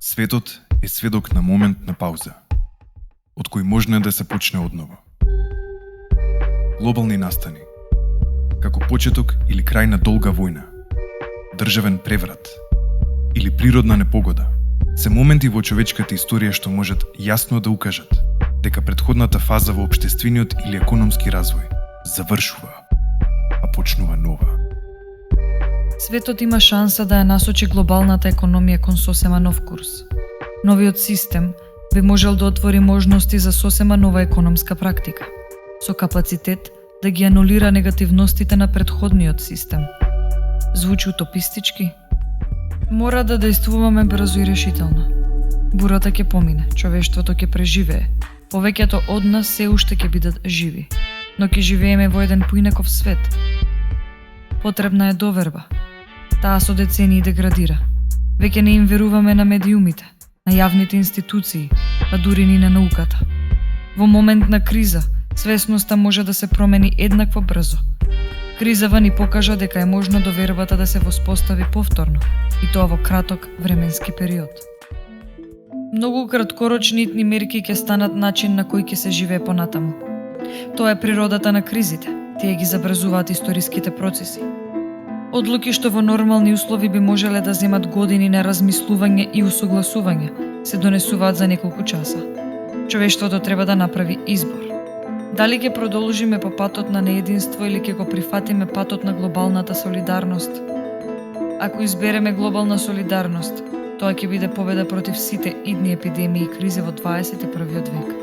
Светот е сведок на момент на пауза, од кој можно е да се почне одново. Глобални настани, како почеток или крај на долга војна, државен преврат или природна непогода, се моменти во човечката историја што можат јасно да укажат дека претходната фаза во општествениот или економски развој завршува, а почнува нова. Светот има шанса да ја насочи глобалната економија кон сосема нов курс. Новиот систем би можел да отвори можности за сосема нова економска практика, со капацитет да ги анулира негативностите на претходниот систем. Звучи утопистички? Мора да действуваме брзо и решително. Бурата ќе помине, човештвото ќе преживее, повеќето од нас се уште ќе бидат живи, но ќе живееме во еден поинаков свет. Потребна е доверба. Таа со децении деградира. Веќе не им веруваме на медиумите, на јавните институции, па дури ни на науката. Во момент на криза, свесноста може да се промени еднакво брзо. Кризава ни покажа дека е можно довербата да се воспостави повторно, и тоа во краток временски период. Многу краткорочни итни мерки ќе станат начин на кој ќе се живее понатаму. Тоа е природата на кризите, тие ги забрзуваат историските процеси. Одлуки што во нормални услови би можеле да земат години на размислување и усогласување, се донесуваат за неколку часа. Човештвото треба да направи избор. Дали ќе продолжиме по патот на неединство или ќе го прифатиме патот на глобалната солидарност? Ако избереме глобална солидарност, тоа ќе биде победа против сите идни епидемии и кризи во 21. век.